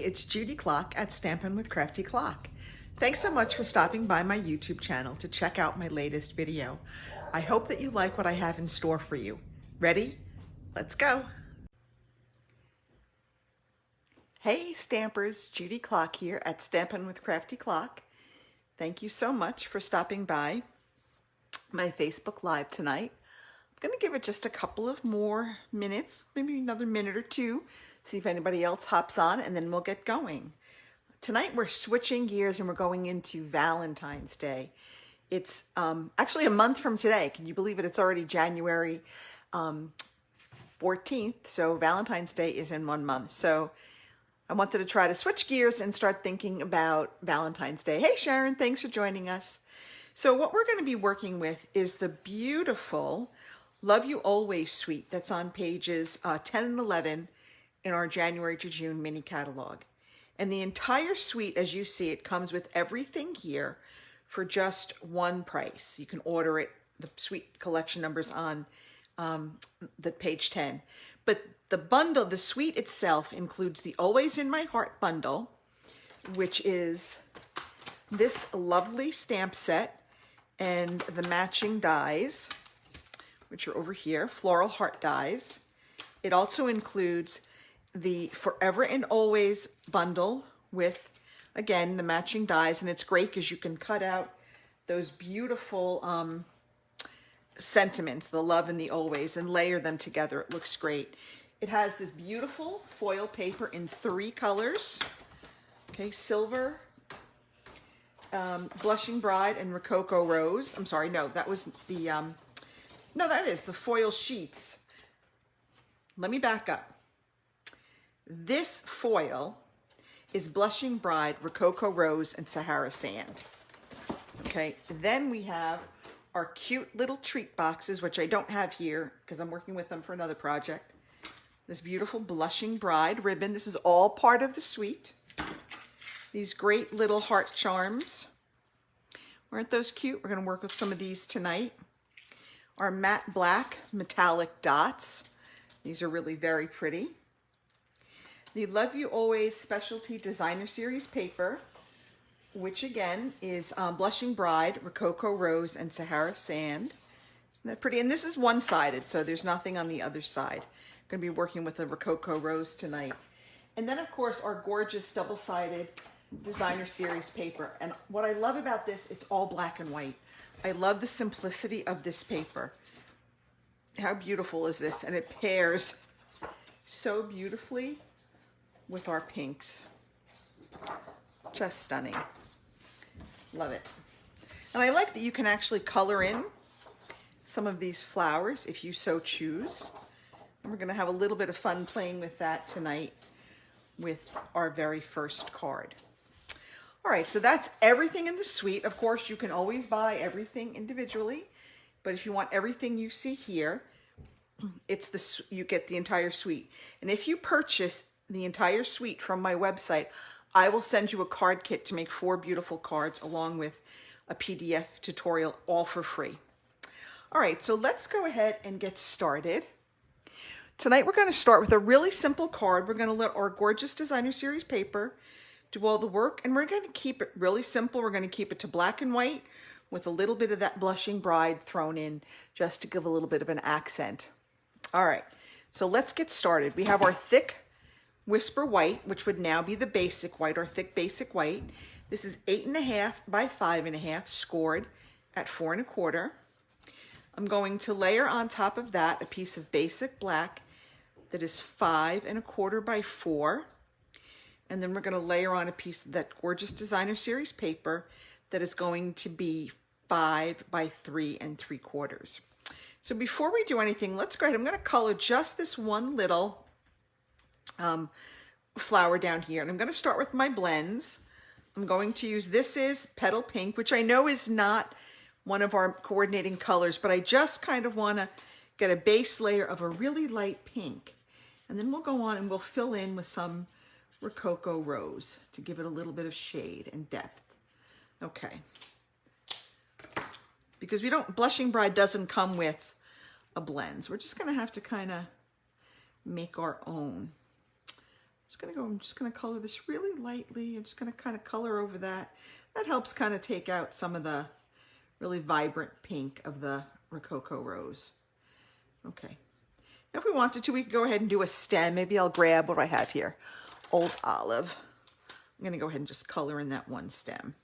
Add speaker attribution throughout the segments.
Speaker 1: it's Judy Klock at Stampin' with Crafty Klock. Thanks so much for stopping by my YouTube channel to check out my latest video. I hope that you like what I have in store for you. Ready? Let's go. Hey Stampers, Judy Klock here at Stampin' with Crafty Klock. Thank you so much for stopping by my Facebook Live tonight. I'm going to give it just a couple of more minutes, maybe another minute or two, see if anybody else hops on, and then we'll get going. Tonight we're switching gears and we're going into Valentine's Day. It's actually a month from today. Can you believe it? It's already January 14th, so Valentine's Day is in 1 month. So I wanted to try to switch gears and start thinking about Valentine's Day. Hey Sharon, thanks for joining us. So what we're going to be working with is the beautiful Love You Always suite that's on pages 10 and 11 in our January to June mini catalog. And the entire suite, as you see, it comes with everything here for just one price. You can order it, the suite collection numbers on the page 10. But the bundle, the suite itself includes the Always in My Heart bundle, which is this lovely stamp set and the matching dies, which are over here, floral heart dies. It also includes the Forever and Always bundle with, again, the matching dies, and it's great because you can cut out those beautiful sentiments, the love and the always, and layer them together. It looks great. It has this beautiful foil paper in 3 colors. Okay, silver, Blushing Bride, and Rococo Rose. I'm sorry, no, that was the, no, that is the foil sheets. Let me back up. This foil is Blushing Bride, Rococo Rose, and Sahara Sand. Okay, then we have our cute little treat boxes, which I don't have here because I'm working with them for another project. This beautiful Blushing Bride ribbon. This is all part of the suite. These great little heart charms. Aren't those cute? We're going to work with some of these tonight. Our matte black metallic dots. These are really very pretty. The Love You Always Specialty Designer Series paper, which again is Blushing Bride, Rococo Rose, and Sahara Sand. Isn't that pretty? And this is one-sided, so there's nothing on the other side. I'm going to be working with a Rococo Rose tonight. And then, of course, our gorgeous double-sided Designer Series paper. And what I love about this, it's all black and white. I love the simplicity of this paper. How beautiful is this? And it pairs so beautifully with our pinks. Just stunning. Love it. And I like that you can actually color in some of these flowers if you so choose. And we're going to have a little bit of fun playing with that tonight with our very first card. All right, so that's everything in the suite. Of course, you can always buy everything individually, but if you want everything you see here, you get the entire suite. And if you purchase the entire suite from my website, I will send you a card kit to make 4 beautiful cards along with a PDF tutorial, all for free. All right, so let's go ahead and get started. Tonight we're going to start with a really simple card. We're going to let our gorgeous Designer Series paper do all the work, and we're going to keep it really simple. We're going to keep it to black and white with a little bit of that Blushing Bride thrown in just to give a little bit of an accent. All right, so let's get started. We have our thick Whisper White, which would now be the basic white, or thick basic white. This is 8.5 by 5.5, scored at 4 1/4. I'm going to layer on top of that a piece of basic black that is 5 1/4 by 4. And then we're going to layer on a piece of that gorgeous Designer Series paper that is going to be 5 by 3 3/4. So before we do anything, let's go ahead. I'm going to color just this one little flower down here. And I'm going to start with my blends. I'm going to use, this is Petal Pink, which I know is not one of our coordinating colors, but I just kind of want to get a base layer of a really light pink. And then we'll go on and we'll fill in with some Rococo Rose to give it a little bit of shade and depth. Okay. Because Blushing Bride doesn't come with a blend. So we're just going to have to kind of make our own. I'm just gonna color this really lightly. I'm just gonna kind of color over that. That helps kind of take out some of the really vibrant pink of the Rococo Rose. Okay. Now if we wanted to, we could go ahead and do a stem. Maybe I'll grab, what do I have here? Old Olive. I'm gonna go ahead and just color in that one stem.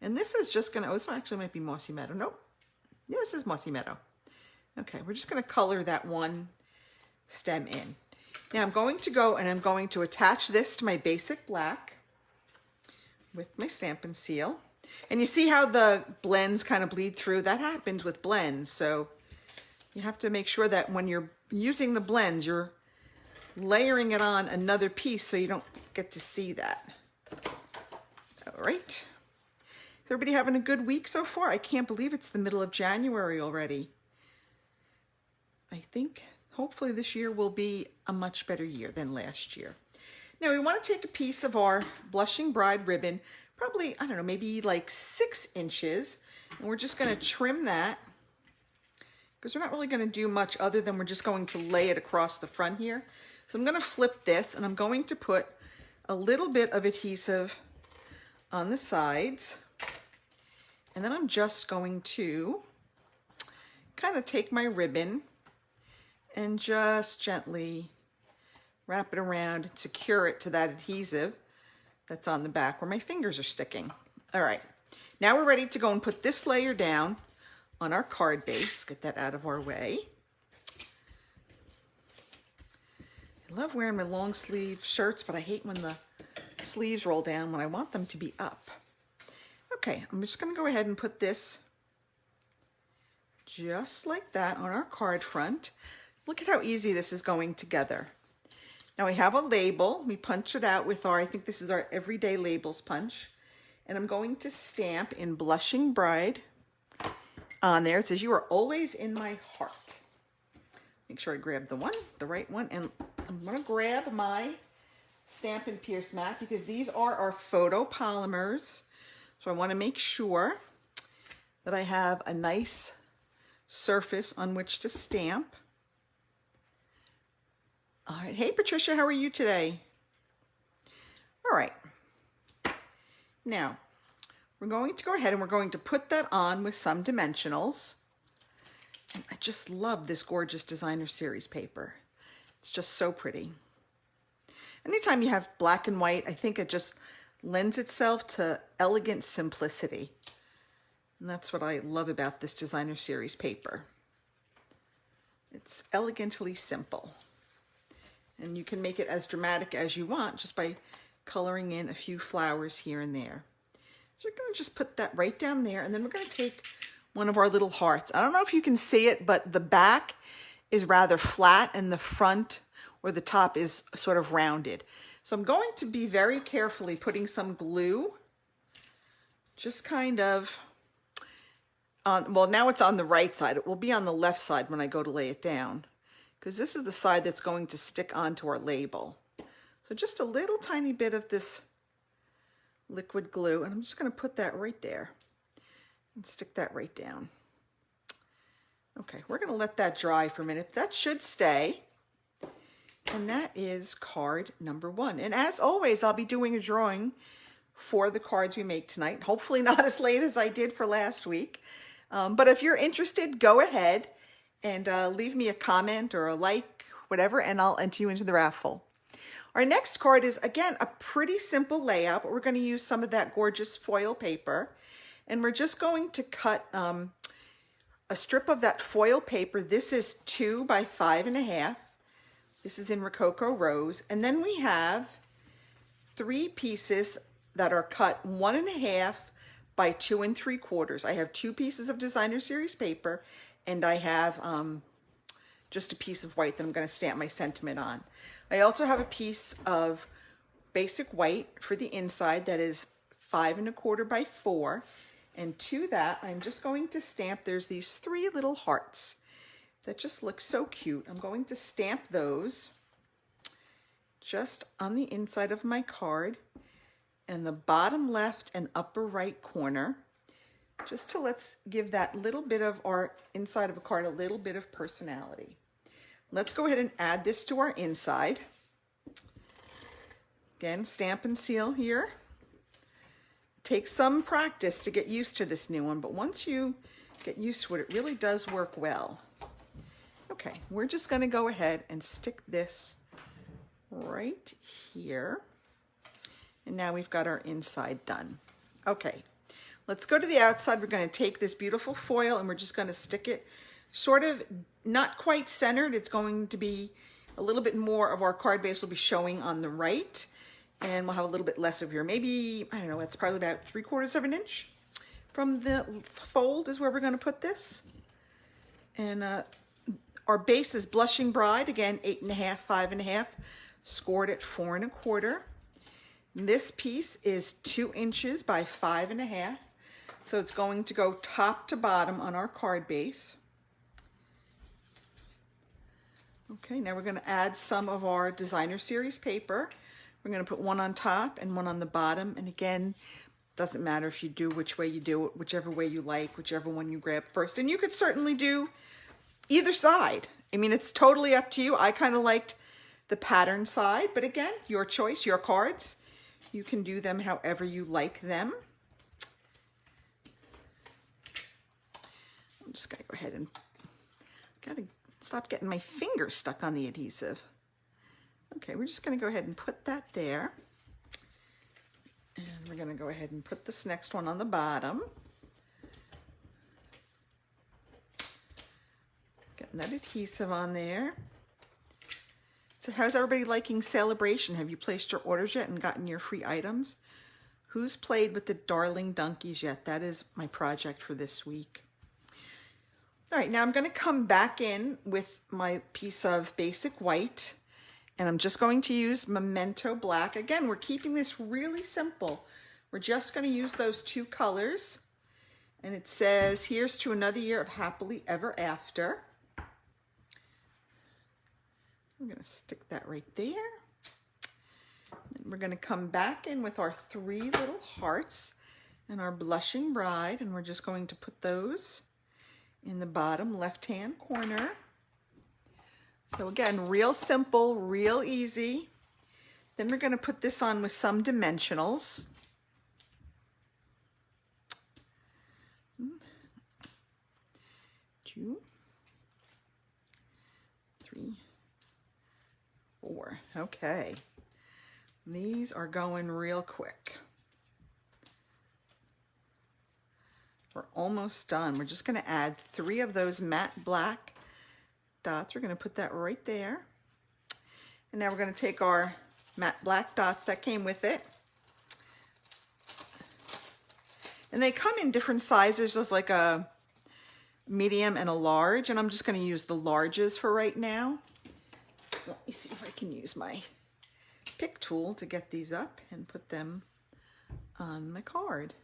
Speaker 1: And this is just gonna, oh, this one actually might be Mossy Meadow. Nope. Yeah, this is Mossy Meadow. Okay, we're just gonna color that one stem in. Now I'm going to go and I'm going to attach this to my basic black with my Stampin' seal. And you see how the blends kind of bleed through? That happens with blends. So you have to make sure that when you're using the blends, you're layering it on another piece so you don't get to see that. All right. Is everybody having a good week so far? I can't believe it's the middle of January already. I think hopefully this year will be a much better year than last year. Now we want to take a piece of our Blushing Bride ribbon, probably, I don't know, maybe like 6 inches. And we're just going to trim that because we're not really going to do much other than we're just going to lay it across the front here. So I'm going to flip this and I'm going to put a little bit of adhesive on the sides. And then I'm just going to kind of take my ribbon and just gently wrap it around and secure it to that adhesive that's on the back where my fingers are sticking. All right, now we're ready to go and put this layer down on our card base. Get that out of our way. I love wearing my long sleeve shirts, but I hate when the sleeves roll down when I want them to be up. Okay, I'm just gonna go ahead and put this just like that on our card front. Look at how easy this is going together. Now we have a label. We punch it out with our, I think this is our Everyday Labels punch. And I'm going to stamp in Blushing Bride on there. It says, "You are always in my heart." Make sure I grab the right one. And I'm gonna grab my Stampin' Pierce mat because these are our photopolymers. So I wanna make sure that I have a nice surface on which to stamp. All right, hey Patricia, how are you today? All right, now we're going to go ahead and we're going to put that on with some dimensionals. And I just love this gorgeous designer series paper. It's just so pretty. Anytime you have black and white, I think it just lends itself to elegant simplicity. And that's what I love about this designer series paper. It's elegantly simple. And you can make it as dramatic as you want just by coloring in a few flowers here and there. So we're going to just put that right down there, and then we're going to take one of our little hearts. I don't know if you can see it, but the back is rather flat and the front or the top is sort of rounded. So I'm going to be very carefully putting some glue, just kind of on, well, now it's on the right side. It will be on the left side when I go to lay it down, because this is the side that's going to stick onto our label. So just a little tiny bit of this liquid glue, and I'm just going to put that right there and stick that right down. Okay, we're going to let that dry for a minute. That should stay. And that is card number 1. And as always, I'll be doing a drawing for the cards we make tonight. Hopefully not as late as I did for last week. But if you're interested, go ahead and leave me a comment or a like, whatever, and I'll enter you into the raffle. Our next card is, again, a pretty simple layout, but we're going to use some of that gorgeous foil paper. And we're just going to cut a strip of that foil paper. This is 2 by 5.5. This is in Rococo Rose. And then we have 3 pieces that are cut 1.5 by 2 3/4. I have 2 pieces of designer series paper, and I have just a piece of white that I'm going to stamp my sentiment on. I also have a piece of basic white for the inside that is 5 1/4 by 4. And to that, I'm just going to stamp, there's these 3 little hearts that just look so cute. I'm going to stamp those just on the inside of my card and the bottom left and upper right corner, just to let's give that little bit of our inside of a card a little bit of personality. Let's go ahead and add this to our inside. Again, Stampin' seal here. Takes some practice to get used to this new one, but once you get used to it, it really does work well. Okay, we're just going to go ahead and stick this right here. And now we've got our inside done. Okay, let's go to the outside. We're going to take this beautiful foil and we're just going to stick it sort of not quite centered. It's going to be a little bit more of our card base will be showing on the right. And we'll have a little bit less of here. Maybe, I don't know, it's probably about 3/4 of an inch from the fold is where we're going to put this. And our base is Blushing Bride, again, 8.5, 5.5, scored at 4 1/4. This piece is 2 inches by 5.5. So it's going to go top to bottom on our card base. Okay, now we're going to add some of our Designer Series paper. We're going to put one on top and one on the bottom. And again, doesn't matter if you do which way you do it, whichever way you like, whichever one you grab first. And you could certainly do either side. I mean, it's totally up to you. I kind of liked the pattern side, but again, your choice, your cards. You can do them however you like them. I'm just going to go ahead and gotta stop getting my fingers stuck on the adhesive. Okay, we're just going to go ahead and put that there. And we're going to go ahead and put this next one on the bottom. Getting that adhesive on there. So how's everybody liking Celebration? Have you placed your orders yet and gotten your free items? Who's played with the Darling Donkeys yet? That is my project for this week. All right, now I'm going to come back in with my piece of basic white. And I'm just going to use Memento Black. Again, we're keeping this really simple. We're just going to use those 2 colors. And it says, here's to another year of happily ever after. I'm going to stick that right there. And we're going to come back in with our 3 little hearts and our Blushing Bride. And we're just going to put those in the bottom left-hand corner. So again, real simple, real easy. Then we're going to put this on with some dimensionals. 2, 3, 4. Okay. These are going real quick. We're almost done. We're just going to add 3 of those matte black dots. We're going to put that right there. And now we're going to take our matte black dots that came with it. And they come in different sizes. There's like a medium and a large. And I'm just going to use the larges for right now. Let me see if I can use my pick tool to get these up and put them on my card.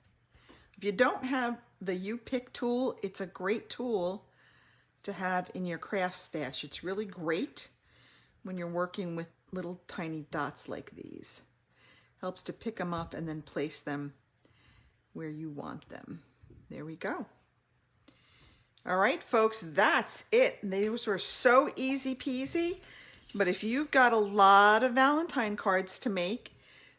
Speaker 1: If you don't have the U-Pick tool, it's a great tool to have in your craft stash. It's really great when you're working with little tiny dots like these. Helps to pick them up and then place them where you want them. There we go. All right, folks, that's it. Those were so easy peasy. But if you've got a lot of Valentine cards to make,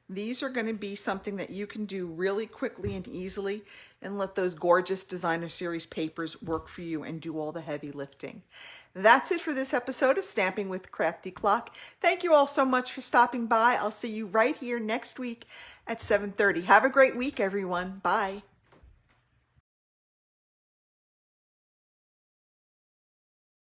Speaker 1: these are going to be something that you can do really quickly and easily and let those gorgeous Designer Series papers work for you and do all the heavy lifting. That's it for this episode of Stamping with Crafty Klock. Thank you all so much for stopping by. I'll see you right here next week at 7:30. Have a great week, everyone. Bye.